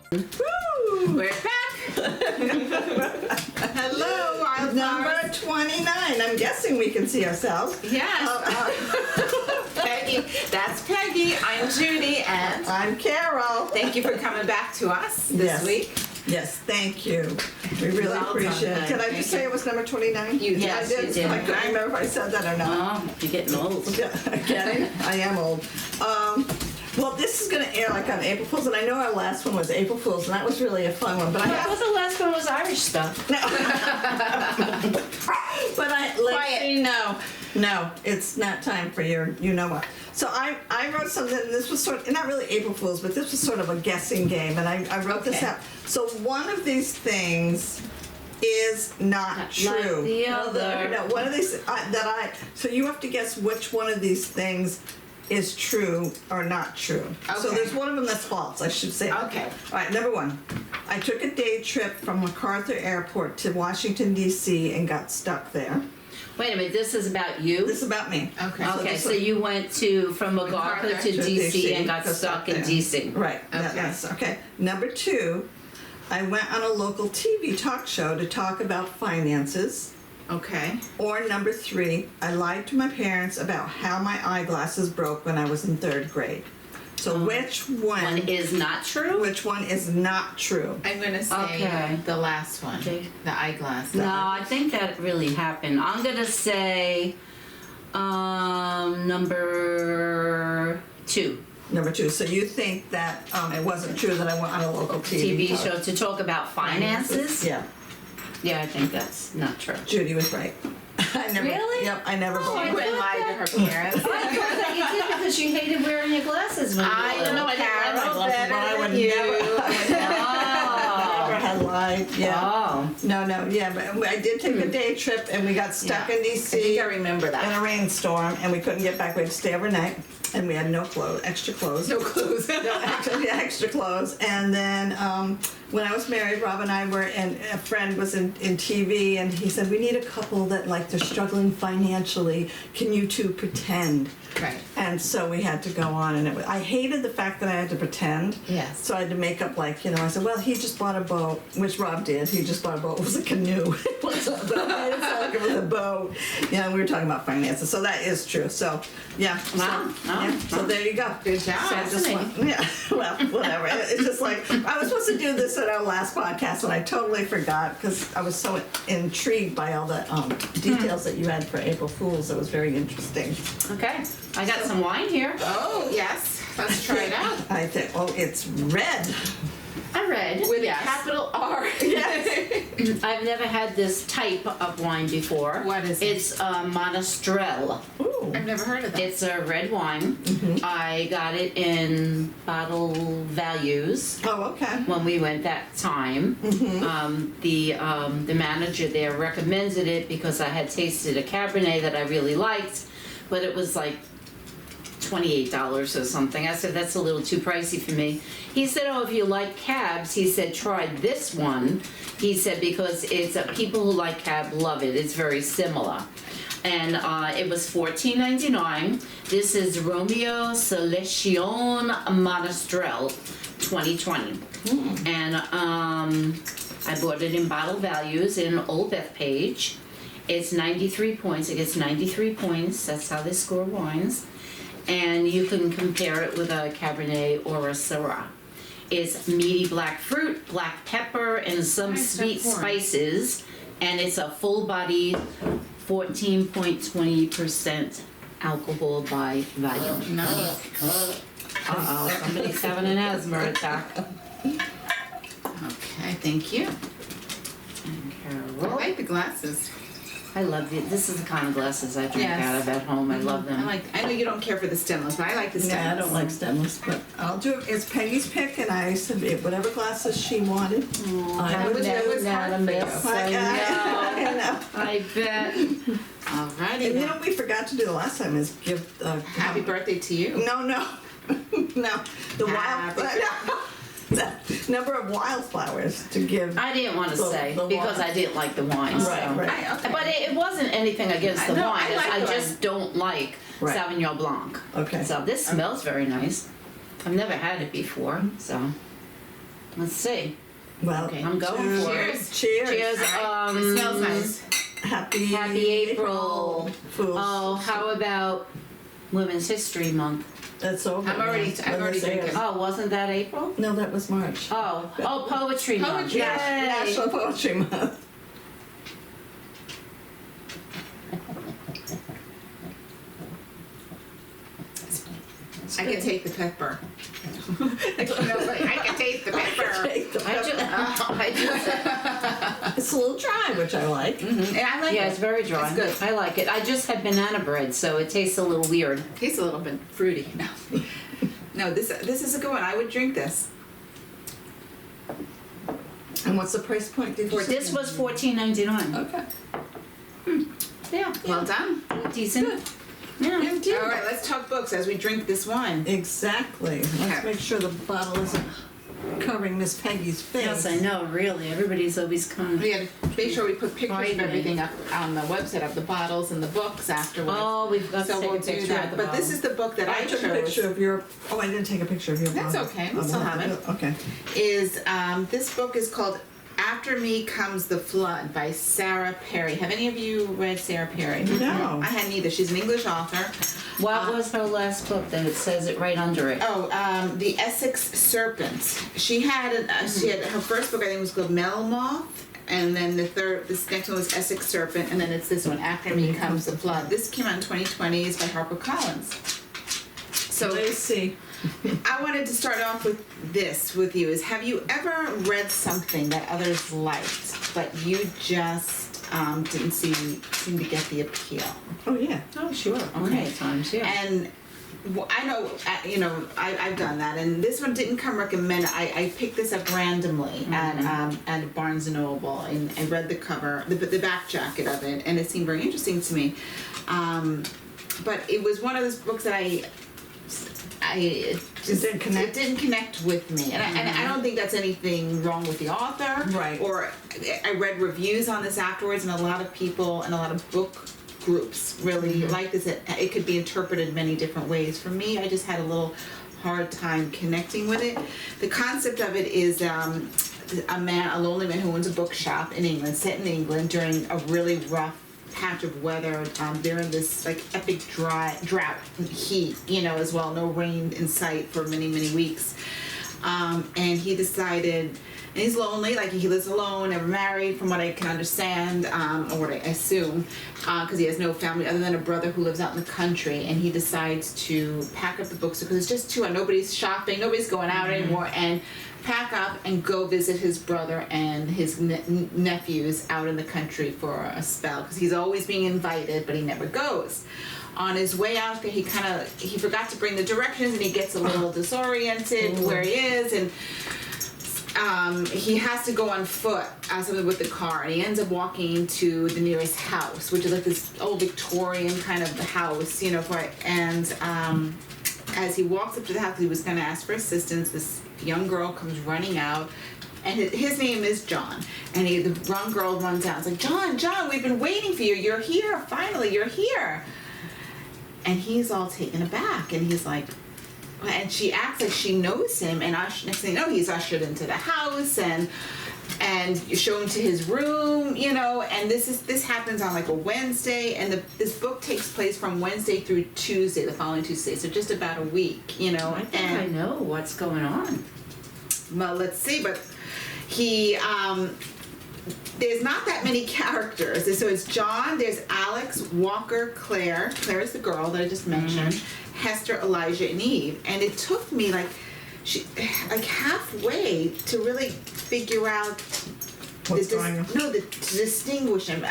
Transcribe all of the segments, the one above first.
We're back. Hello, Wildflowers. Number 29. I'm guessing we can see ourselves. Yes. Peggy. That's Peggy. I'm Judy, and I'm Carol. thank you for coming back to us this week. Yes, thank you. We really Well appreciate done, it. Did I thank just say you. it was number 29? Yes, I did. you did. I couldn't remember if I said that or not. Oh, you're getting old. Getting? I am old. Well, this is going to air like on April Fool's, and I know our last one was April Fool's, and that was really a fun one. But I I have, thought the last one was Irish stuff. but no, it's not time for your, you know what. So I wrote something, and this was sort of, not really April Fool's, but this was sort of a guessing game, and I wrote this Okay. out. So one of these things is not true. Like the other. No, one of these so you have to guess which one of these things is true or not true. So Okay. there's one of them that's false, I should say. Okay. All right, number one. I took a day trip from MacArthur Airport to Washington, D.C. and got stuck there. Wait a minute, this is about you? This is about me. Okay. Okay, this so one- you went from MacArthur MacArthur to DC and got stuck in there. DC. Right. Okay. That's okay. Number two, I went on a local TV talk show to talk about finances. Okay. Or number three, I lied to my parents about how my eyeglasses broke when I was in third grade. So which One one? is not true? Which one is not true? I'm gonna say Okay. the last one, Okay. the eyeglass. No, I think that really happened. I'm gonna say number two. Number two. So you think that it wasn't true that I went on a local TV TV show to talk about finances? Yeah. Yeah, I think that's not true. Judy was right. I never. Really? Yep. I never. She believed went and lied to her parents. I thought that you did because you hated wearing your glasses when you were I little. know I didn't wear my Carol, glasses, better but I would than you. never. Never Oh. had lied. Yeah. Oh. No, yeah, but I did take a day trip and we got stuck Yeah. in I think DC I remember in that. a rainstorm and we couldn't get back. We had to stay overnight and we had no clothes, extra clothes. No clues. extra clothes. And then when I was married, Rob and I were, and a friend was in TV and he said, we need a couple that like they're struggling financially. Can you two pretend? Right. And so we had to go on, and I hated the fact that I had to pretend. Yes. So I had to make up I said, well, he just bought a boat, which Rob did. He just bought a boat. It was a canoe. It wasn't a boat. I didn't sound like it was a boat. Yeah, we were talking about finances, so that is true. So, yeah. Wow. So there you go. Good job. So I just went, well, whatever. It's just like, I was supposed to do this at our last podcast, and I totally forgot because I was so intrigued by all the details that you had for April Fool's. It was very interesting. Okay. I got some wine here. Oh, yes. Let's try it out. I think, it's red. I read. With yes. a capital R. Yes. I've never had this type of wine before. What is it? It's Monastrell. Ooh. I've never heard of that. It's a red wine. I got it in Bottle Values Oh, okay. when we went that time. The manager there recommended it because I had tasted a Cabernet that I really liked, but it was like $28 or something. I said, that's a little too pricey for me. He said, oh, if you like cabs, he said, try this one. He said, because it's people who like cab love it. It's very similar. And it was $14.99. This is Romeo Seleccion Monastrell 2020. And I bought it in Bottle Values in Old Bethpage. It's 93 points. It gets 93 points. That's how they score wines. And you can compare it with a Cabernet or a Syrah. It's meaty black fruit, black pepper, and some Nice, sweet that's warm. spices. And it's a full-bodied 14.20% alcohol by volume. Nice. Uh-oh, somebody's having an asthma attack. Okay, thank you. And I Carol. like the glasses. I love it. This is the kind of glasses I drink Yes. out of at home. I love them. I know you don't care for the stemless, but I like the stemless. Yeah, I don't like stemless, but I'll do it. It's Peggy's pick, and I submit whatever glasses she wanted. I would was- that do. was hard for you. I know. I bet. Alrighty. And you then. know what we forgot to do the last time is give Happy birthday to you. No. The Happy number of wildflowers to give. I didn't want to The- say the because wine. I didn't like the wine. so. Right. Okay. But it wasn't anything against the No, wine. I like I the just don't like Right. Sauvignon Blanc. Okay. So this smells very nice. I've never had it before, so let's see. Well, Okay, I'm going for it. Cheers. Cheers. All right. It smells nice. Happy April. Fools. Oh, how about Women's History Month? That's over. I'm already drinking. Oh, wasn't that April? No, that was March. Oh, Poetry Month. Poetry. Yay. National Poetry Month. I can take the pepper. No, but I can taste the pepper. Take the I pepper. just, It's a little dry, which I like. And I like yeah, it. it's very dry. It's good. I like it. I just had banana bread, so it tastes a little weird. Tastes a little bit fruity. No, no, this is a good one. I would drink this. And what's the price point? Did you say? This was $14.99. Okay. Yeah, Well done. decent. Yeah. All right, let's talk books as we drink this wine. Exactly. Let's Okay. make sure the bottle isn't covering Miss Peggy's face. Yes, I know. Really, everybody's always coming. We had to make sure we put pictures of Frightening. everything up on the website of the bottles and the books afterwards. Oh, we've got to so take we'll a picture do that. of the But this bottle. is the book that I I took a chose. picture of your. Oh, I didn't take a picture of your That's bottle. okay. We still have it. Okay. Is this book is called After Me Comes the Flood by Sarah Perry. Have any of you read Sarah Perry? No. I hadn't either. She's an English author. What was her last book? That it says it right under it. Oh, The Essex Serpent. She had her first book I think was called Melmoth, and then this next one was Essex Serpent, and then it's this one After Me Comes the Flood. This came out in 2020. It's by HarperCollins. So Let's see. I wanted to start off with this with you. Is have you ever read something that others liked, but you just didn't seem to get the appeal? Oh yeah. Oh, sure. Okay. Times, yeah. And I know, I've done that. And this one didn't come recommended. I picked this up randomly at Barnes and Noble, and I read the cover, the back jacket of it, and it seemed very interesting to me. But it was one of those books that it didn't connect? It didn't connect with me, and I don't think that's anything wrong with the author. Right. Or I read reviews on this afterwards, and a lot of people and a lot of book groups really like this. It could be interpreted many different ways. For me, I just had a little hard time connecting with it. The concept of it is a lonely man who owns a bookshop in England, set in England during a really rough patch of weather. They're in this like epic drought and heat, as well. No rain in sight for many, many weeks. And he decided, and he's lonely, like he lives alone, never married, from what I can understand, or what I assume, because he has no family other than a brother who lives out in the country. And he decides to pack up the books because it's just too hard. Nobody's shopping, nobody's going out anymore, and pack up and go visit his brother and his nephews out in the country for a spell, because he's always being invited, but he never goes. On his way out there, he forgot to bring the directions, and he gets a little disoriented where he is, and he has to go on foot with the car, and he ends up walking to the nearest house, which is like this old Victorian kind of house, and as he walks up to the house, he was going to ask for assistance. This young girl comes running out, and his name is John, and the young girl runs out. It's like, John, we've been waiting for you. You're here. Finally, you're here. And he's all taken aback, and he's like, and she acts like she knows him, and next thing you know, he's ushered into the house, and you show him to his room, and this happens on like a Wednesday, and this book takes place from Wednesday through Tuesday, the following Tuesday, so just about a week, I think I know what's going on. Well, let's see, but he, there's not that many characters. So it's John, there's Alex, Walker, Claire is the girl that I just mentioned, Hester, Elijah, and Eve. And it took me like halfway to really figure out What's going on? to distinguish them.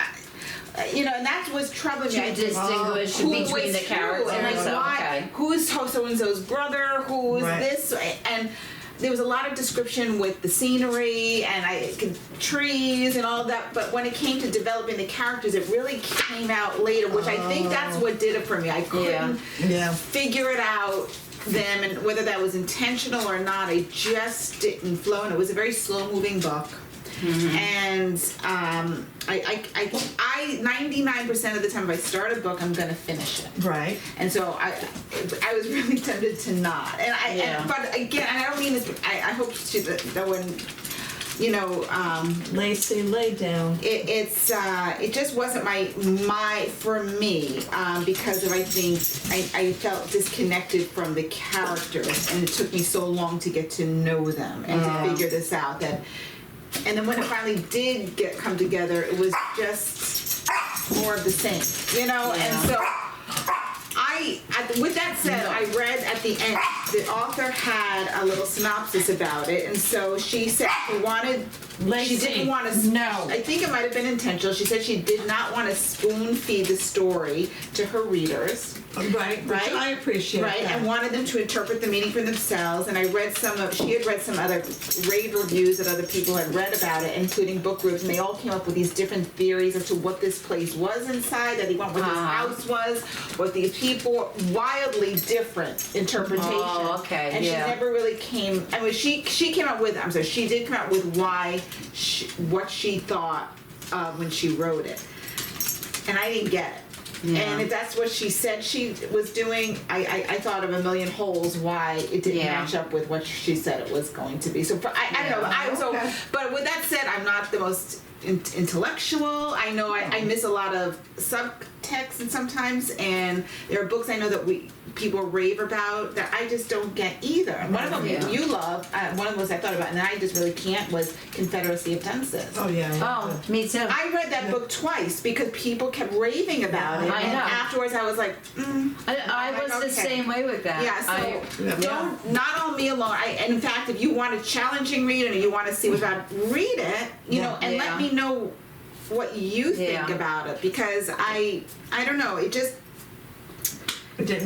And that's what's troubling me. To distinguish Who between was the who, characters. and like why? Who's so-and-so's brother? Who's Right. this? And there was a lot of description with the scenery and trees and all that, but when it came to developing the characters, it really came out later, which I think that's what did it for me. I couldn't Yeah. figure it out them, and whether that was intentional or not, I just didn't flow, and it was a very slow-moving book. And I 99% of the time, if I start a book, I'm gonna finish it. Right. And so I was really tempted to not. But again, and I don't mean this. I hope that when, you know, Lacey, lay down. it just wasn't my for me, because of, I think I felt disconnected from the characters, and it took me so long to get to know them and to figure this out. And then when it finally did come together, it was just more of the same, you know. Yeah. And so with that said, I read at the end, the author had a little synopsis about it, and so she said she didn't want to. No. I think it might have been intentional. She said she did not want to spoon feed the story to her readers. Right. Which I appreciate. Right, that. and wanted them to interpret the meaning for themselves. And I read she had read some other rave reviews that other people had read about it, including book groups, and they all came up with these different theories as to what this place was inside, that he went what this house was, what these people, wildly different interpretations. Oh, okay, and yeah. she never really came, I mean, she came up with, she did come up with what she thought when she wrote it. And I didn't get it. Yeah. And if that's what she said she was doing, I thought of a million holes why it didn't match up with what she said it was going to be. So I don't know. But with that said, I'm not the most intellectual. I know I miss a lot of subtext and sometimes, and there are books I know that people rave about that I just don't get either. And one of them you love, one of those I thought about, and I just really can't, was Confederacy of Dunces. Oh yeah. Oh, me too. I read that book twice because people kept raving about it. I know. And afterwards I was like, I was the same way with that. Yeah, so not on me alone. And in fact, if you want a challenging read and you want to see what's about, read it, you know, and let me know what you think about it, because I don't know, it just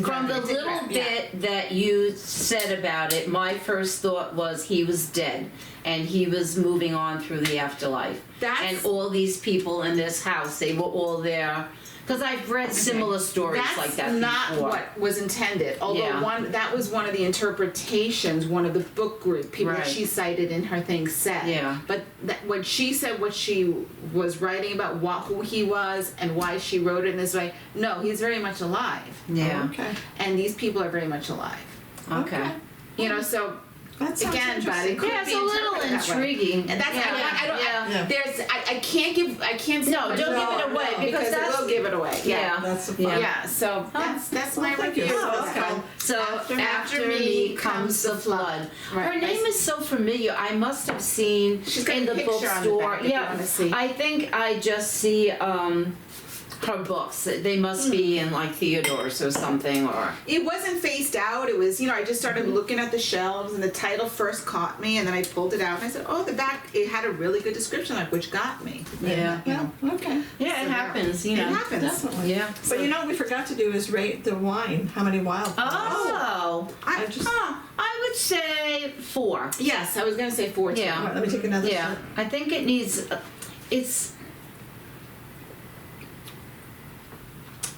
From the little bit that you said about it, my first thought was he was dead and he was moving on through the afterlife. And all these people in this house, they were all there. Because I've read similar stories like that before. That's not what was intended. Although that was one of the interpretations, one of the book group people that she cited in her thing said. Yeah. But when she said what she was writing about, who he was and why she wrote it in this way, no, he's very much alive. Yeah. Okay. And these people are very much alive. Okay. You know, so That sounds again, but it could Yeah, it's be a little interpreted that way. intriguing. And that's I can't say No, much don't more, give it away, because it that's- will give it away. Yeah. That's the fun. Yeah, so that's my thank you. review. Oh, It's okay. called So after Me comes the flood. Right. Her name is so familiar. I must have seen She's got in a the picture on the bookstore. back if you wanna see. I think I just see her books. They must be in like Theodore's or something, or It wasn't phased out. It was, I just started looking at the shelves, and the title first caught me, and then I pulled it out, and I said, oh, the back, it had a really good description of it, which got me. yeah. Okay. Yeah, it happens. You know. It happens. Definitely. Yeah. But you know what we forgot to do is rate the wine. How many wildflowers? Oh, I would say 4. Yes, I was going to say 4 too. Yeah. All right, let me take another Yeah, sip. I think it needs. It's.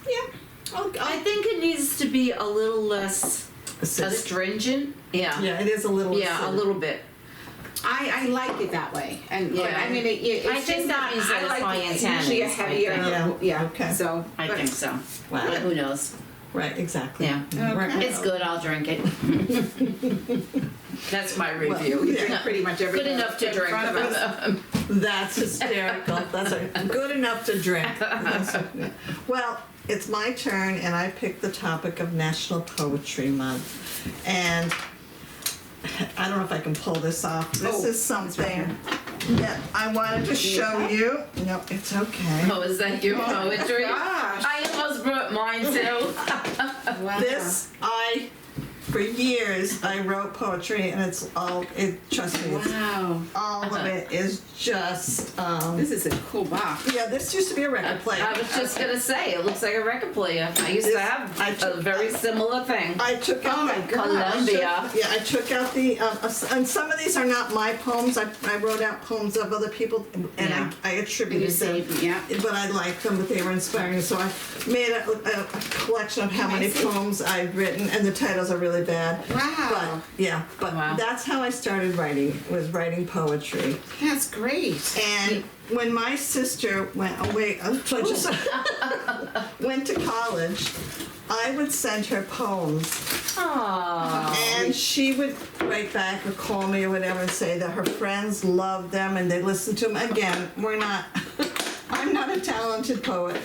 Yeah. I think it needs to be a little less Acidic. astringent. Yeah. Yeah, it is a little. Yeah, a acidic. little bit. I like it that way, and but, Yeah. I mean, it's I just think that not. means that I it's like high it in usually a tannins, I heavier. think. Yeah. Okay. So I think so. Wow. But who knows? Right. Exactly. Yeah. Right. It's good. I'll drink it. That's my review. we Yeah. drink pretty much everything. Good enough to in drink. front of us. That's hysterical. That's good enough to drink. Well, it's my turn, and I picked the topic of National Poetry Month. And I don't know if I can pull this off. This is something that I wanted to show you. No, it's okay. Oh, is that your poetry? Gosh. I almost brought mine too. Wow. This, for years, I wrote poetry, and trust me, Wow. all of it is just, This is a cool box. yeah, this used to be a record player. I was just gonna say, it looks like a record player. I used to have a very similar thing. I took out Oh my the- gosh. Columbia. Yeah, I took out the, and some of these are not my poems. I wrote out poems of other people, and Yeah. I attributed them. Yeah. But I liked them, but they were inspiring. So I made a collection of how Can I many see? poems I've written, and the titles are really really bad. Wow. But Wow. that's how I started writing, was writing poetry. That's great. And when my sister went away, went to college, I would send her poems. Aww. And she would write back or call me or whatever and say that her friends loved them and they listened to them. Again, I'm not a talented poet,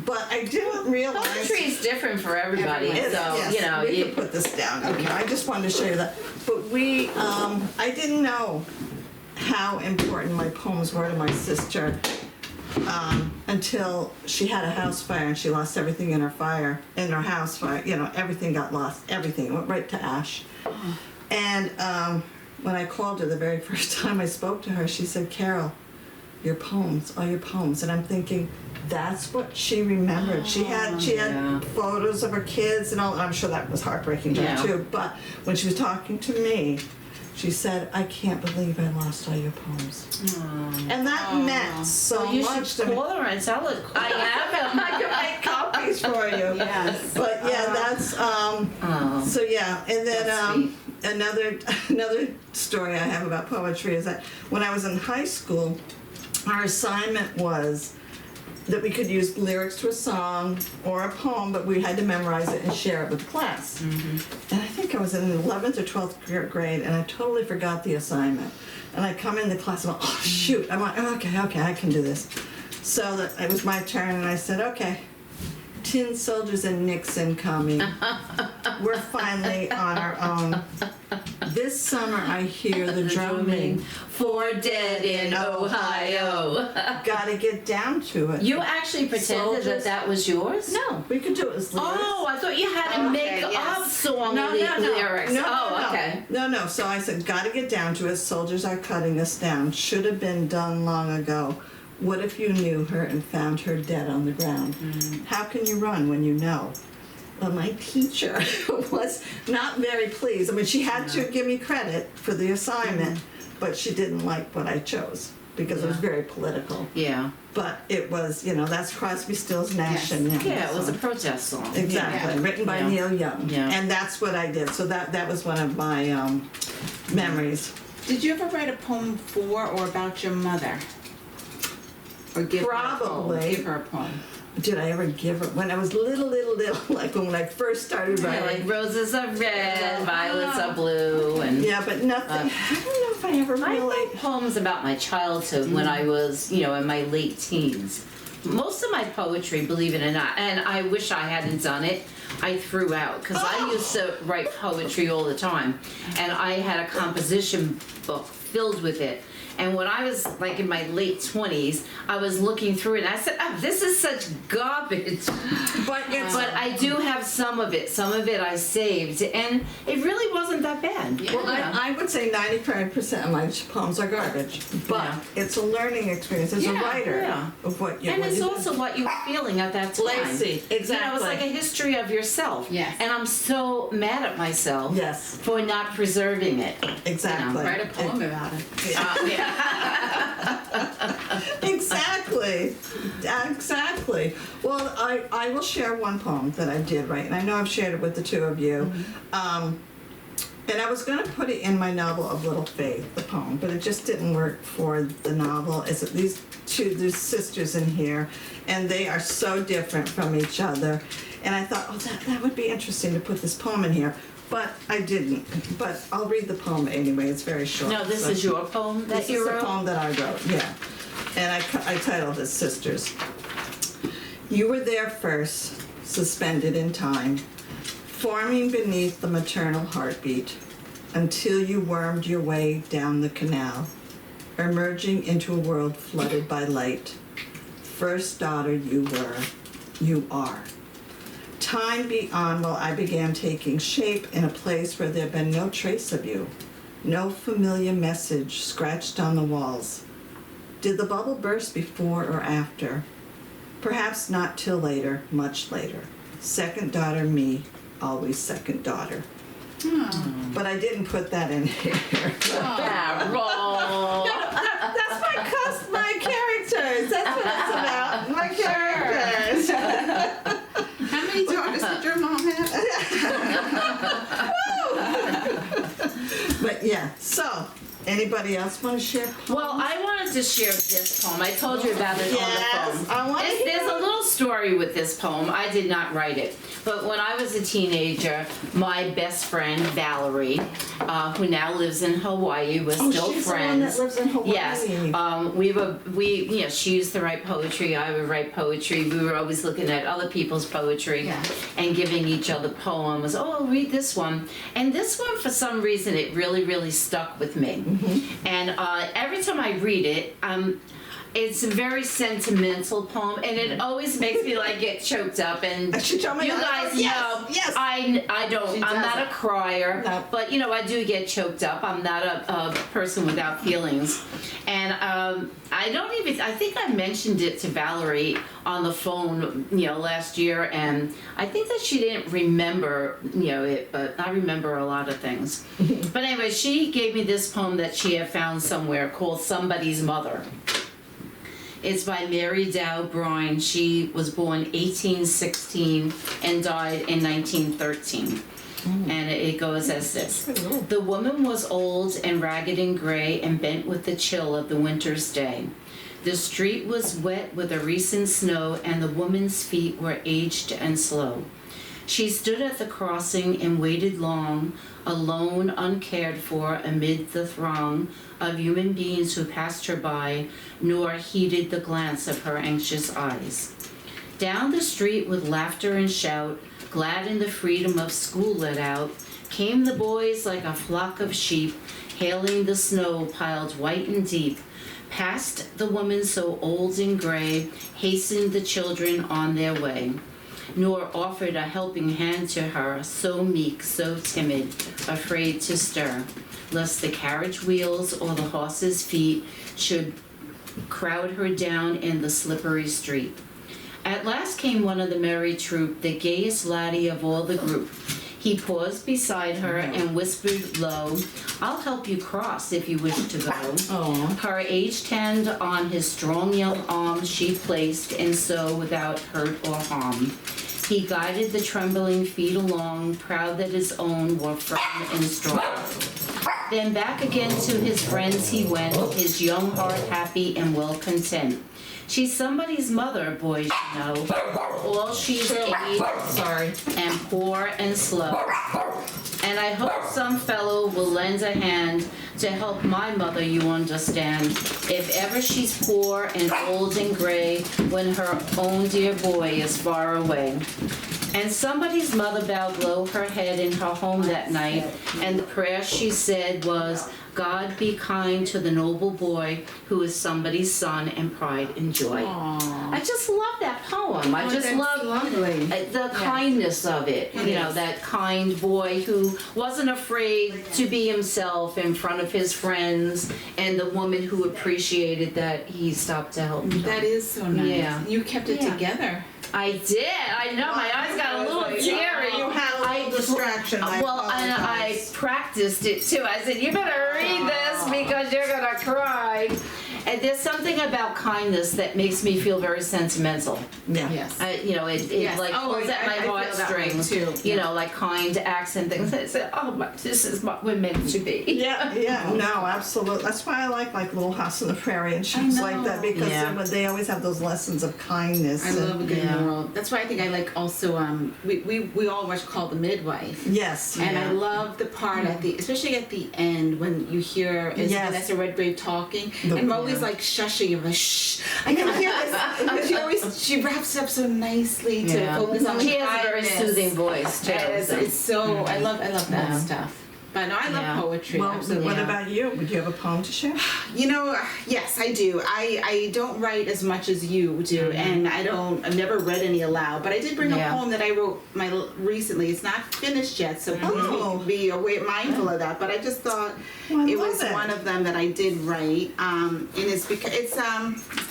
but I didn't realize. Poetry is different for everybody, Yes, so yes, you know. we can put this down. Okay, I just wanted to show you that. But I didn't know how important my poems were to my sister until she had a house fire and she lost everything in her house fire. You know, everything got lost. Everything went right to ash. And when I called her the very first time I spoke to her, she said, "Carol, your poems, all your poems." And I'm thinking, that's what she remembered. She had Yeah. photos of her kids and all, and I'm sure that was heartbreaking to her Yeah. too. But when she was talking to me, she said, "I can't believe I lost all your poems." And that meant so Well, you much should to me. call her and tell her. I have them. I can make copies for you. Yes. But yeah, that's so yeah, and then That's sweet. another story I have about poetry is that when I was in high school, our assignment was that we could use lyrics to a song or a poem, but we had to memorize it and share it with the class. And I think I was in the 11th or 12th grade, and I totally forgot the assignment. And I come in the class and I'm like, oh shoot, I'm like, okay, I can do this. So it was my turn, and I said, okay, tin soldiers and Nixon coming. We're finally on our own. This summer I hear the drumming. For dead in Ohio. Gotta get down to it. You actually pretended Soldiers. that was yours? No, we could do it as lyrics. Oh, I thought you had to make Okay, yes. up song No, lyrics. No, oh, no, okay. No. So I said, gotta get down to it. Soldiers are cutting us down. Should have been done long ago. What if you knew her and found her dead on the ground? How can you run when you know? Well, my teacher was not very pleased. I mean, she had to give me credit for the assignment, but she didn't like what I chose because it was very political. Yeah. But it was, that's Crosby, Stills, Nash, and Young. Yeah, it was a So- protest song. Exactly, Yeah. written by Yeah. Neil Young. Yeah. And that's what I did. So that was one of my memories. Did you ever write a poem for or about your mother? Or give her a poem? Probably. Give her a poem. Did I ever give her, when I was little, like when I first started Yeah, writing. like roses are red, violets are blue, and Yeah, but nothing, I don't know if I ever I really. write poems about my childhood when I was, in my late teens. Most of my poetry, believe it or not, and I wish I hadn't done it, I threw out because I used to write poetry all the time, and I had a composition book filled with it. And when I was like in my late 20s, I was looking through it and I said, oh, this is such garbage. But it's, But I do have some of it. Some of it I saved, and it really wasn't that bad. well, I would say 95% of my poems are garbage. But Yeah. it's a learning experience as a Yeah, writer yeah. of what you And what it's you also what you were feeling at that time. Lacey, exactly. It's like a history of yourself. Yes. And I'm so mad at myself Yes. for not preserving it. Exactly. Write a poem about it. Yeah. Exactly. Exactly. Well, I will share one poem that I did write, and I know I've shared it with the two of you. And I was going to put it in my novel of Little Faith, the poem, but it just didn't work for the novel. It's these sisters in here, and they are so different from each other. And I thought, oh, that would be interesting to put this poem in here. But I didn't. But I'll read the poem anyway. It's very short. No, this so- is your poem that This you is wrote? the poem that I wrote, yeah. And I titled it Sisters. You were there first, suspended in time, forming beneath the maternal heartbeat, until you wormed your way down the canal, emerging into a world flooded by light. First daughter you were, you are. Time beyond while I began taking shape in a place where there'd been no trace of you, no familiar message scratched on the walls. Did the bubble burst before or after? Perhaps not till later, much later. Second daughter me, always second daughter. But I didn't put that in here. Carol. That's my characters. That's what it's about. My characters. How many daughters did your mom have? Yeah. So, anybody else want to share? Well, I wanted to share this poem. I told you about it on the phone. I want to hear. There's a little story with this poem. I did not write it. But when I was a teenager, my best friend, Valerie, who now lives in Hawaii, we're still she's friends. The one that lives in Hawaii. Yes, she used to write poetry, I would write poetry. We were always looking at other people's poetry and giving each other poems. Oh, read this one. And this one, for some reason, it really, really stuck with me. Mm-hmm. And every time I read it, it's a very sentimental poem, and it always makes me like get choked up. And She told me you that. guys know, Yes. I don't. I'm not a crier, No. but I do get choked up. I'm not a person without feelings, and I don't even. I think I mentioned it to Valerie on the phone, last year, and I think that she didn't remember, it, but I remember a lot of things. But anyway, she gave me this poem that she had found somewhere called "Somebody's Mother." It's by Mary Dow Brine. She was born 1816 and died in 1913. And it goes as this. The woman was old and ragged and gray and bent with the chill of the winter's day. The street was wet with a recent snow, and the woman's feet were aged and slow. She stood at the crossing and waited long, alone, uncared for, amid the throng of human beings who passed her by, nor heeded the glance of her anxious eyes. Down the street with laughter and shout, glad in the freedom of school let out, came the boys like a flock of sheep, hailing the snow piled white and deep. Past the woman so old and gray, hastened the children on their way, nor offered a helping hand to her, so meek, so timid, afraid to stir, lest the carriage wheels or the horse's feet should crowd her down in the slippery street. At last came one of the merry troop, the gayest laddie of all the group. He paused beside her and whispered low, "I'll help you cross if you wish to go." Her aged hand on his strong young arm she placed, and so without hurt or harm, he guided the trembling feet along, proud that his own were firm and strong. Then back again to his friends he went, his young heart happy and well content. She's somebody's mother, boys, all she's aged, and poor and slow. And I hope some fellow will lend a hand to help my mother, you understand, if ever she's poor and old and gray, when her own dear boy is far away. And somebody's mother bowed low her head in her home that night, and the prayer she said was, "God be kind to the noble boy who is somebody's son and pride and joy." Aww. I just love that poem. I just love lovely. the kindness of it. That kind boy who wasn't afraid to be himself in front of his friends, and the woman who appreciated that he stopped to help them. That is so nice. Yeah. You kept it together. I did. I know. My eyes got a little teary. You had a little distraction. And I practiced it too. I said, "You better read this because you're gonna cry." And there's something about kindness that makes me feel very sentimental. Yeah. Yes. It Yes. like Oh, pulls at I my feel that way heartstrings. too. Like kind acts and things. I said, "Oh, this is what we're meant to be." Yeah, no, absolutely. That's why I like Little House on the Prairie and shows like that, because they always have those lessons of kindness. I love a good moral. That's why I think I like also, we all watch Call the Midwife. Yes. And I love the part especially at the end when you hear Vanessa Redgrave talking, and Molly's like shushing him, like, "Shh, I can hear this." But she wraps it up so nicely to focus on the She has a very kindness. soothing voice too. It's so I love that stuff. But no, I love poetry. Well, absolutely. what about you? Would you have a poem to share? Yes, I do. I don't write as much as you do, and I've never read any aloud, but I did bring a poem that I wrote recently. It's not finished yet, so please be mindful of that, but I just thought it was one of them that I did write, and it's because it's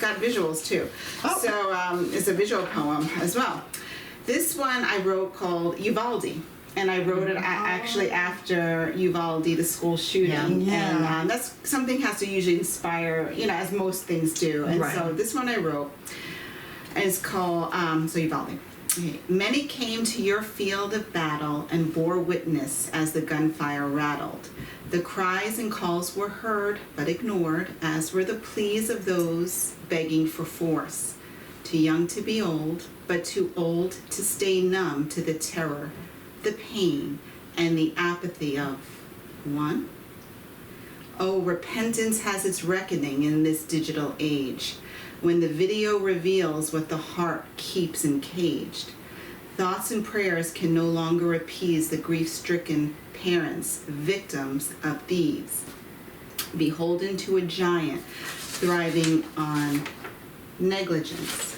got visuals too. So it's a visual poem as well. This one I wrote called Uvalde. And I wrote it actually after Uvalde, the school shooting. And that's something has to usually inspire, as most things do. And so this one I wrote is called, Uvalde. Okay. Many came to your field of battle and bore witness as the gunfire rattled. The cries and calls were heard but ignored, as were the pleas of those begging for force. Too young to be old, but too old to stay numb to the terror, the pain, and the apathy of one. Oh, repentance has its reckoning in this digital age, when the video reveals what the heart keeps encaged. Thoughts and prayers can no longer appease the grief-stricken parents, victims of thieves, beholden to a giant thriving on negligence,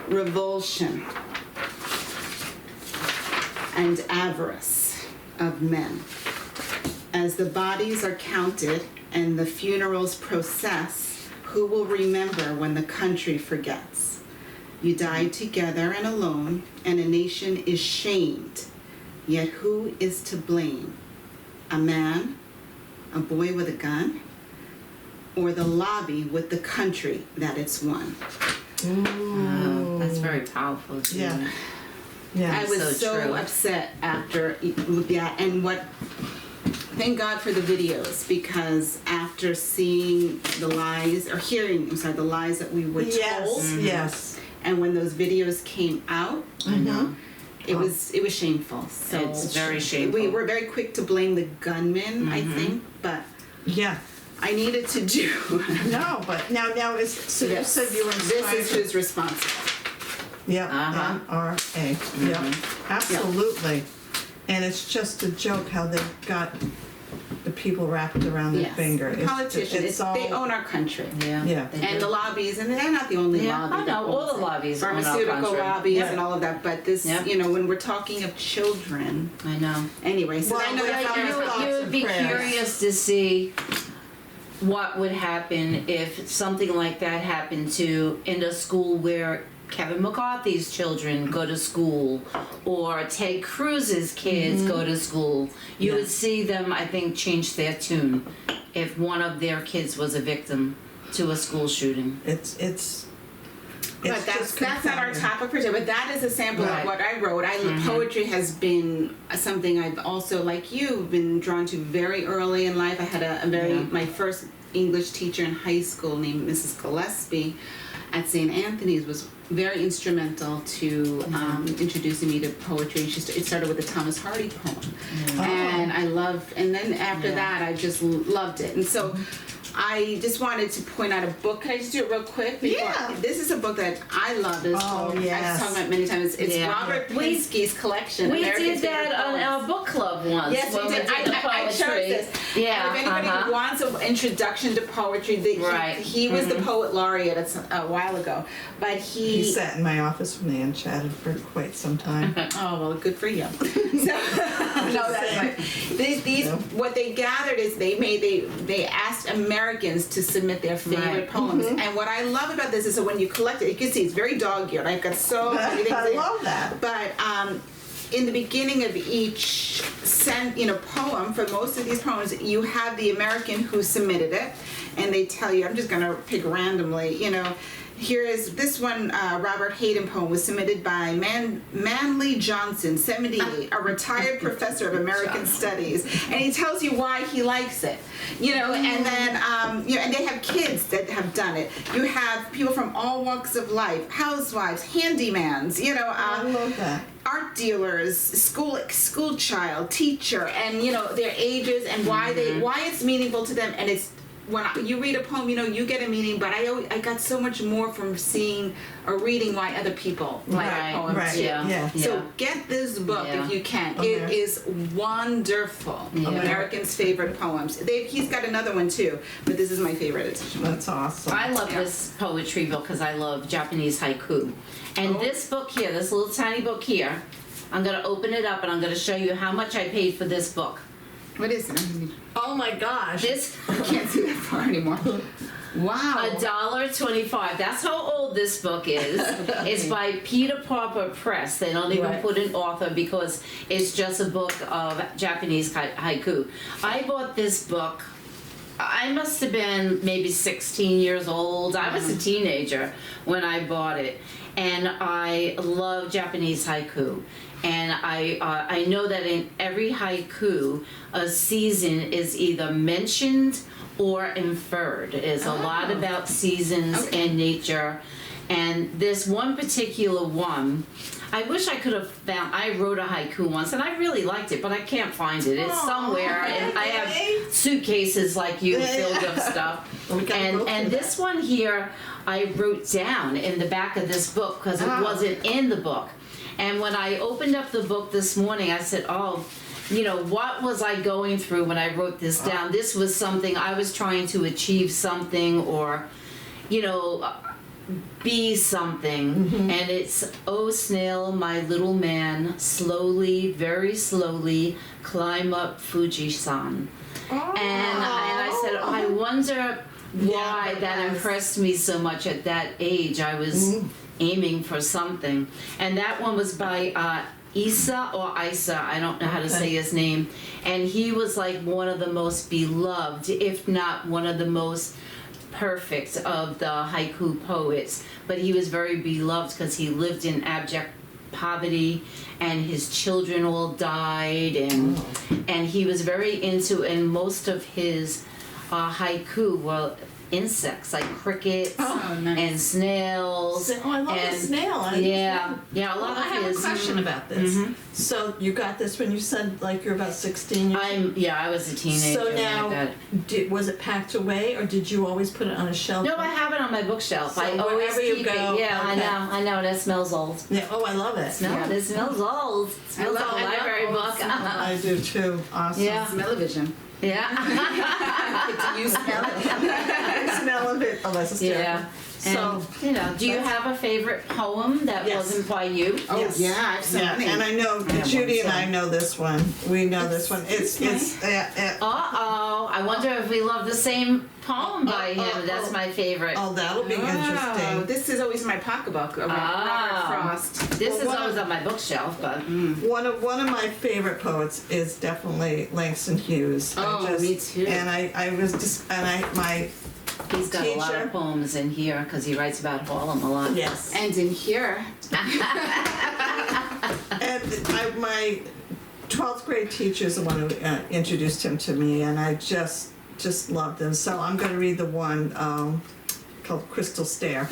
revulsion, and avarice of men. As the bodies are counted and the funerals process, who will remember when the country forgets? You died together and alone, and a nation is shamed. Yet who is to blame? A man, a boy with a gun, or the lobby with the country that it's won? Wow, that's very powerful, Judy. Yeah. Yeah. I was so true. upset after that, and thank God for the videos, because after seeing the lies, or hearing, the lies that we were told, Yes. and when those videos came out, I know. it was shameful. So It's very shameful. We were very quick to blame the gunman, I think, but Yeah. I needed to do. No, but now so you said you were inspired. This is who's responsible. Yeah, Uh-huh. NRA. Yeah, absolutely. And it's just a joke how they got the people wrapped around their finger. The politicians, they own our country. Yeah. Yeah. they And do. the lobbies, and they're not the only Yeah, lobby. I that know, all owns the it. lobbies own our Pharmaceutical country. lobbies Yeah. and all of that, but this, Yep. when we're talking of children, I know. anyway, so Well, I know yeah, that's you- how You would be prayers. curious to see what would happen if something like that happened to in a school where Kevin McCarthy's children go to school, or Ted Cruz's kids go to school. You would see them, I think, change their tune if one of their kids was a victim to a school shooting. It's But that's not our topic for today. But that is a sample Right. of what I wrote. Poetry has been something I've also, like you, been drawn to very early in life. I had my first English teacher in high school named Mrs. Gillespie at St. Anthony's was very instrumental to introducing me to poetry. It started with a Thomas Hardy poem, and and then after that I just loved it. And so I just wanted to point out a book. Can I just do it real quick? Yeah. This is a book that I love. It's called, yes. I've talked about it many times. It's Yeah. Robert Pinsky's collection. We American did that Favorite on Poems. our book club once. Yes, we when did. the I chose poetry. this. Yeah. And if anybody wants an introduction to poetry, Right. he was the poet laureate a while ago. But He sat in my office with me and chatted for quite some time. Oh, well, good for you. So, no, that's right. These what they gathered is they asked Americans to submit their favorite Right. poems. And what I love about this is that when you collect it, you can see it's very dog-eared. I've got so many things. I love that. But in the beginning of each poem, for most of these poems, you have the American who submitted it, and they tell you, I'm just going to pick randomly, here is this one, Robert Hayden poem was submitted by Manly Johnson, 78, a retired professor of American Studies, and he tells you why he likes it, and then, and they have kids that have done it. You have people from all walks of life, housewives, handymans, I love that. art dealers, school child, teacher, and their ages and why it's meaningful to them. And it's when you read a poem, you get a meaning. But I got so much more from seeing or reading why other people like Right, a poem right, too. yeah. So get this book if you can. Okay. It is wonderful. Yeah. Americans' favorite poems. He's got another one too, but this is my favorite edition. That's awesome. I love this poetry book because I love Japanese haiku. And this book here, this little tiny book here, I'm going to open it up and I'm going to show you how much I paid for this book. What is it? Oh my gosh. This I can't see that far anymore. Wow. $1.25. That's how old this book is. It's by Peter Popper Press. They don't even put an author because it's just a book of Japanese haiku. I bought this book. I must have been maybe 16 years old. I was a teenager when I bought it. and I love Japanese haiku. And I know that in every haiku, a season is either mentioned or inferred. It's a lot about seasons and nature. And this one particular one, I wish I could have found. I wrote a haiku once, and I really liked it, but I can't find it. It's somewhere, and I have suitcases like you filled of stuff. And this one here, I wrote down in the back of this book because it wasn't in the book. And when I opened up the book this morning, I said, "Oh, you know, what was I going through when I wrote this down? This was something I was trying to achieve something, or, you know." Be something, and it's, "Oh snail, my little man, slowly, very slowly, climb up Fuji-san." And I said, I wonder why that impressed me so much at that age. I was aiming for something, and that one was by Isa or Isa, I don't know how to say his name, and he was like one of the most beloved, if not one of the most perfect of the haiku poets, but he was very beloved because he lived in abject poverty and his children all died, and he was very into, and most of his haiku were insects like crickets and snails. I love the snail. A lot of his. I have a question about this. So you got this when you said like you're about 16 years old? I was a teenager. So now, when I got it. was it packed away, or did you always put it on a shelf? No, I have it on my bookshelf. So I always wherever you keep go, it. Yeah, I know. That smells old. Yeah. Oh, I love it. It smells old. It smells like a library book. I do too. Awesome. Yeah. Smell-o-vision. Yeah. Do you smell it? I smell of it. Oh, that's hysterical. Yeah. So, you know, do you have a favorite poem that wasn't by you? Oh, yes. yeah, I have so many. And I know Judy and I know this one. We know this one. It's Uh-oh. I wonder if we love the same poem by him. That's my favorite. oh, that'll be Oh, interesting. this is always in my pocketbook. Robert Frost. This is one always of- on my bookshelf, but One of my favorite poets is definitely Langston Hughes. Oh, me too. And I was just my he's got a lot teacher. of poems in here because he writes about Harlem a lot. yes. And in here, And my 12th grade teacher is the one who introduced him to me, and I just loved him. So I'm going to read the one called Crystal Stair.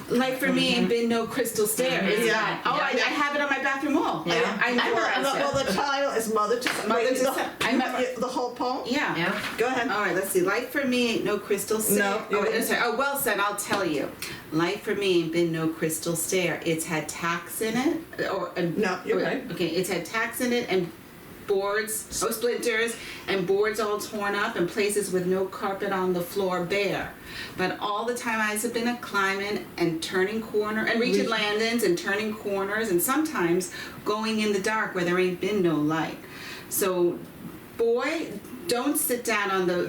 like for me, ain't been no crystal stair. Is Yeah. it? Oh, I have it on my bathroom wall. Yeah. I memorized it. Well, the title is Mother to Mother to the, Son. I remember- the whole poem? Yeah. Yeah. Go ahead. All right, let's see. Life for me ain't no crystal stair. No, Oh, you're- sorry. Oh, well said. I'll tell you. Life for me ain't been no crystal stair. It's had tacks in it. No, you're right. Okay, it's had tacks in it and boards, splinters, and boards all torn up and places with no carpet on the floor bare. But all the time I have been a climbing and turning corner and reaching landings and turning corners and sometimes going in the dark where there ain't been no light. So, boy, don't sit down on the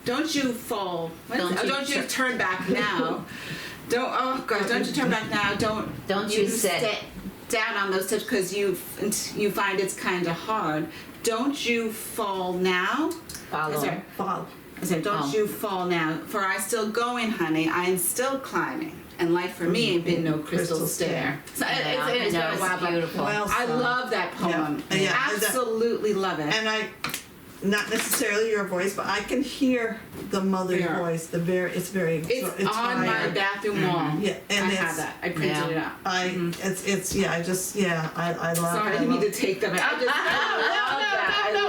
don't you fall. Don't you turn back now. Don't you turn back now. Don't you sit down on those steps because you find it's kind of hard. Don't you fall now. Follow. Sorry. Fall. I said, don't you fall now, for I still going, honey. I am still climbing, and life for me ain't been no crystal stair. So Yeah, it's no, been a it's while, but beautiful. Well I sung. love that poem. Yeah. Absolutely love it. And not necessarily your voice, but I can hear the mother's Yeah. voice. It's very. It's on my higher. bathroom wall. Yeah, and I it's, have that. I printed it out. I love. Sorry, I didn't mean to take them. I love that. I love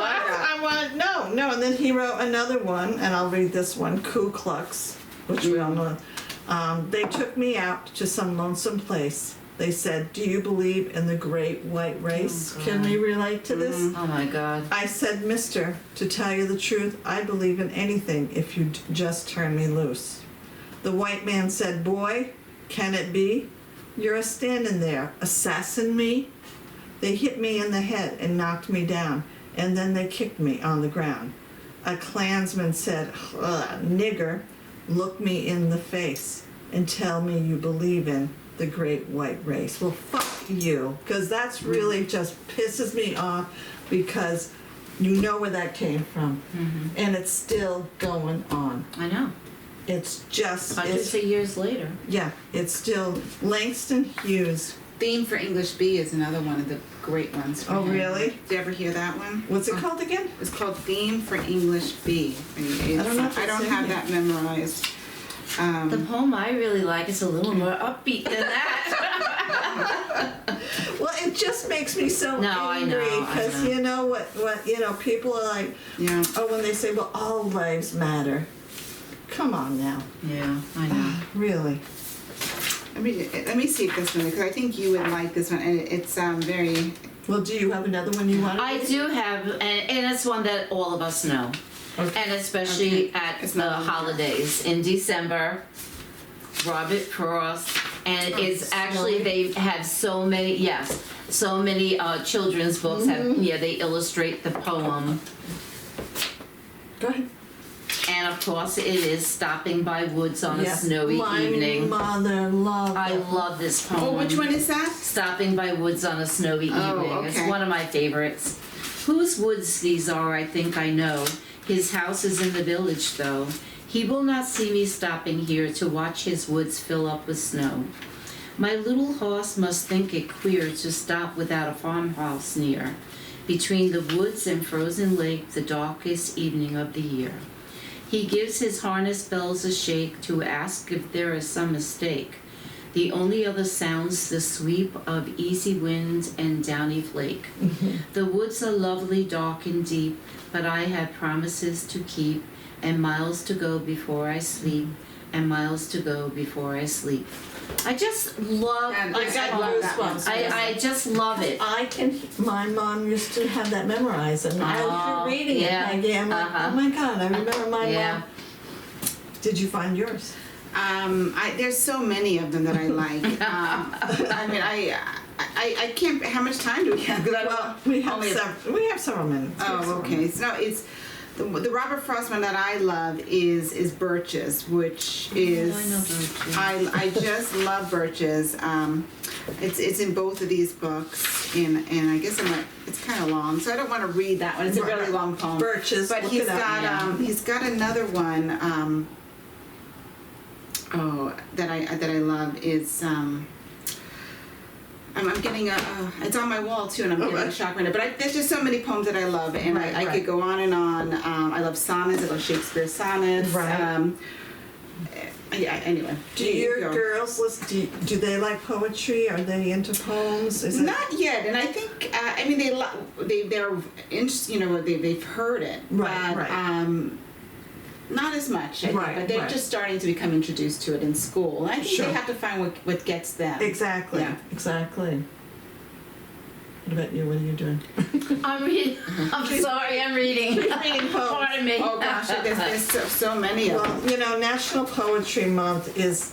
that. No, and then he wrote another one, and I'll read this one, Ku Klux, which we all know. They took me out to some lonesome place. They said, "Do you believe in the great white race?" Can we relate to this? Oh my God. I said, "Mister, to tell you the truth, I believe in anything if you just turn me loose." The white man said, "Boy, can it be? You're a standing there, assassin me?" They hit me in the head and knocked me down, and then they kicked me on the ground. A Klansman said, "Nigger, look me in the face and tell me you believe in the great white race." Well, fuck you, because that's really just pisses me off, because you know where that came from, and it's still going on. I know. It's just, Hundreds of years later. yeah, it's still Langston Hughes. Theme for English B is another one of the great ones. For Oh, him. really? Did you ever hear that one? What's it called again? It's called Theme for English B. I don't know if I it's don't in have here. that memorized. The poem I really like is a little more upbeat than that. Well, it just makes me so No, I angry know, I because know. you know what you know, people are like, Yeah. oh, when they say, well, all lives matter. Come on now, Yeah, I know. really. Let me see if this one, because I think you would like this one, and it's very. Well, do you have another one you want? I do have, and it's one that all of us know. Okay. And especially Okay. at It's the not on there. holidays in December, Robert Frost, and it's actually, they have so many, so many children's books have, they illustrate the poem. Go ahead. And of course, it is Stopping by Woods on a Yes, Snowy Evening. My mother loved I that. love this poem. Oh, which one is that? Stopping by Woods on a Snowy Oh, Evening. It's okay. one of my favorites. Whose woods these are, I think I know. His house is in the village, though. He will not see me stopping here to watch his woods fill up with snow. My little horse must think it queer to stop without a farmhouse near, between the woods and frozen lake, the darkest evening of the year. He gives his harness bells a shake to ask if there is some mistake. The only other sounds the sweep of easy wind and downy flake. The woods are lovely, dark and deep, but I had promises to keep, and miles to go before I sleep, and miles to go before I sleep. I just love, And I got love that one. goosebumps. I just love it. My mom used to have that memorized, and as Oh, you're reading yeah. it, Peggy, I'm like, Uh-huh. oh my God, I remember my Yeah. mom. Did you find yours? There's so many of them that I like. I mean, I can't. How much time do we have? 'Cause I don't- Well, we have only a- several minutes. We have Oh, several okay. minutes. So it's the Robert Frost one that I love is Birches, which is I know Birches. I just love Birches. It's in both of these books, and I guess it's kind of long, so I don't want to read that one. It's a really long poem. Birches, but look he's it up. got Yeah. he's got another one. That I love is. I'm getting it's on my wall too, and I'm getting a shock right now. But there's just so many poems that I love, and Right, I right. could go on and on. I love sonnets. I love Shakespeare sonnets. Right. Yeah. Anyway. Do you your go. girls listen? Do they like poetry? Are they into poems? Is it? Not yet, and I think I mean they're interested. You know, they've heard it, Right, but right. not as much. I think, Right, but they're right. just starting to become introduced to it in school. And I think Sure. they have to find what gets them. Exactly. Yeah. Exactly. What about you? What are you doing? I'm reading. I'm sorry, I'm reading. reading poems. Pardon me. Oh gosh, there's so many of them. Well, you know, National Poetry Month is,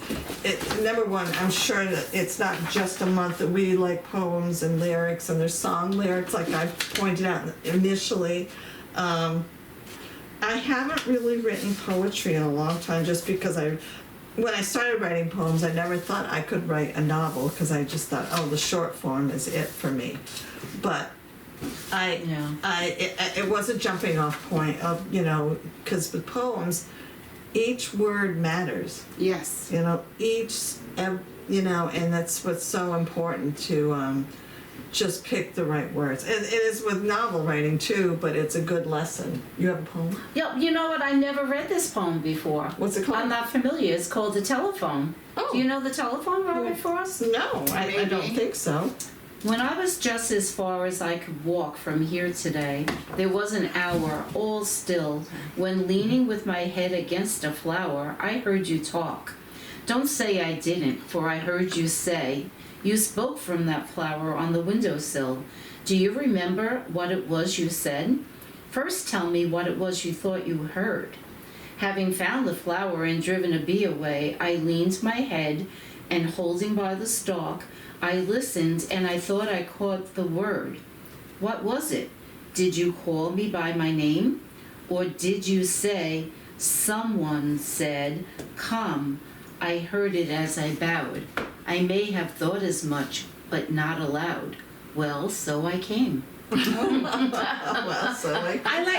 number one, I'm sure that it's not just a month that we like poems and lyrics, and there's song lyrics, like I pointed out initially. I haven't really written poetry in a long time, just because when I started writing poems, I never thought I could write a novel, because I just thought, oh, the short form is it for me. But it was a jumping off point of, you know, because with poems, each word matters, Yes. you know, you know, and that's what's so important to just pick the right words. And it is with novel writing too, but it's a good lesson. You have a poem? Yo, you know what? I never read this poem before. What's it called? I'm not familiar. It's called The Telephone. Oh. Do you know The Telephone, Robert Frost? No, I don't Maybe. think so. When I was just as far as I could walk from here today, there was an hour, all still, when leaning with my head against a flower, I heard you talk. Don't say I didn't, for I heard you say, you spoke from that flower on the windowsill. Do you remember what it was you said? First tell me what it was you thought you heard. Having found the flower and driven a bee away, I leaned my head, and holding by the stalk, I listened, and I thought I caught the word. What was it? Did you call me by my name? Or did you say, someone said, come? I heard it as I bowed. I may have thought as much, but not aloud. Well, so I came. Well, so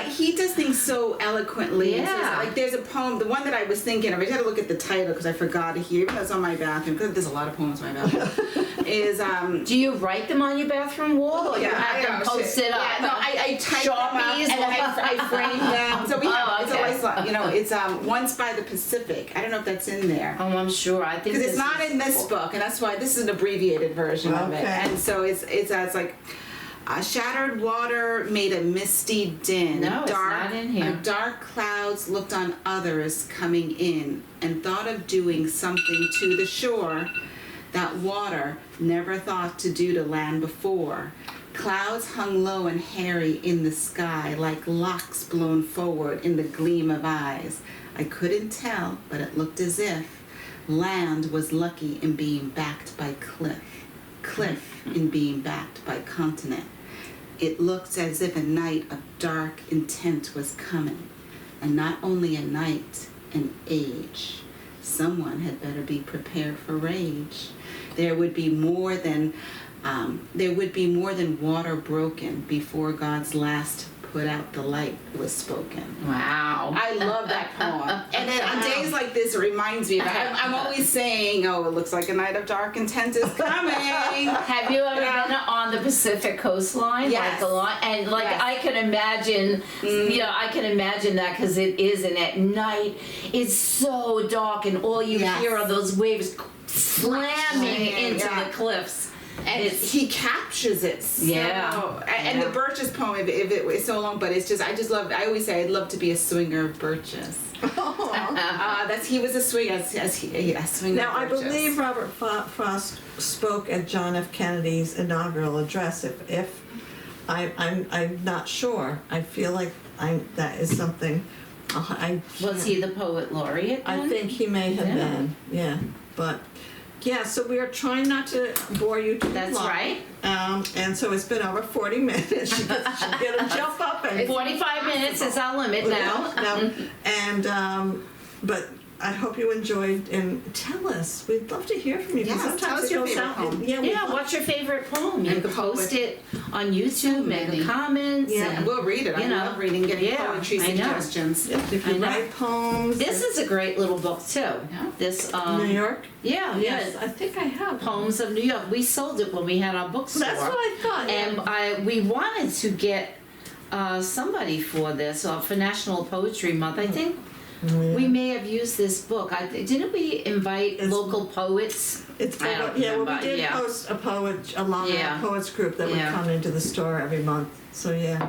he does things so eloquently. Yeah. So like there's a poem, the one that I was thinking of, I just had to look at the title because I forgot it here, even though it's on my bathroom, because there's a lot of poems on my bathroom, is, Do you write them on your bathroom wall, or you have them posted up? Yeah, no, I type them up Sharpies? and then I frame them. So we have, it's okay. always, you know, it's Once by the Pacific. I don't know if that's in there. Oh, I'm sure. I think Because it's not in this book, and that's why this is an abbreviated version of it. Okay. And so it's like shattered water made a misty din. No, it's not in here. Dark clouds looked on others coming in and thought of doing something to the shore that water never thought to do to land before. Clouds hung low and hairy in the sky like locks blown forward in the gleam of eyes. I couldn't tell, but it looked as if land was lucky in being backed by cliff in being backed by continent. It looked as if a night of dark intent was coming, and not only a night, an age. Someone had better be prepared for rage. There would be more than water broken before God's last put out the light was spoken. Wow. I love that poem. And then on days like this, it reminds me of I'm always saying, oh, it looks like a night of dark intent is coming. Have you ever been on the Pacific coastline? Yes. Like a lot, and like Yes. I can imagine, you know, I can imagine that because it is, and at night it's so dark, and all you Yes. hear are those waves slamming into Yeah. the cliffs. And he captures it so, Yeah. and Yeah. the Birches poem, if it was so long, but it's just, I always say I'd love to be a swinger of birches. He was a swinger, a swinger now, of I birches. believe Robert Frost spoke at John F. Kennedy's inaugural address. If I'm not sure. I feel like that is something. Was he the poet laureate? I then? think he may have Yeah. been. Yeah, but. Yeah, so we are trying not to bore you too long. That's right. And so it's been over 40 minutes. She's gonna jump up and 45 minutes is our limit now. And but I hope you enjoyed, and tell us. We'd love to hear from you. 'Cause Yes, sometimes tell us it your goes favorite out- poem. Yeah, we'd Yeah, love- what's your favorite poem? You And can the post poet. it on YouTube, make many. a comments. Yeah. And and- we'll read it. I you know, love reading, getting yeah, poetry I know. suggestions. if I you know. write poems. This is a great little book too. This New York. Yeah, Yes, yeah. I think I have. Poems of New York. We sold it when we had our bookstore. That's what I thought. And we wanted to get somebody for this, for National Poetry Month. I think we may have used this book. Didn't we invite It's- local poets? It's I don't well, remember, we did yeah. host a alumni Yeah. poets group that would Yeah. come into the store every month. So yeah.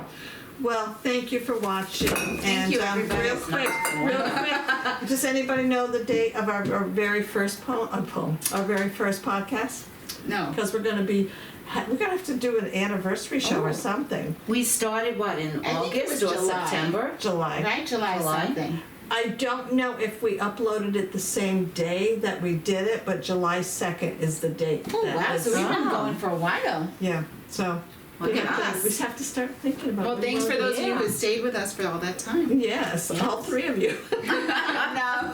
Well, thank you for watching. Thank you, everybody. Real quick, does anybody know the date of our very first our very first podcast? No. Because we're gonna have to do an anniversary show or something. We started what in I think it August was or July. September? July. Right? July something. I don't know if we uploaded it the same day that we did it, but July 2nd is the date. Oh, that wow. is- So we've been Oh. going for a while. yeah. So Look we at have to- us. we just have to start thinking about. Well, what thanks we for wanna those of you yeah. who stayed with us for all that time. Yes, all three of you. No.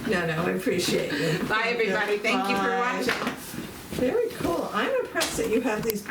No, I appreciate you. Bye, everybody. Thank you for Bye. watching. Very cool. I'm impressed that you have these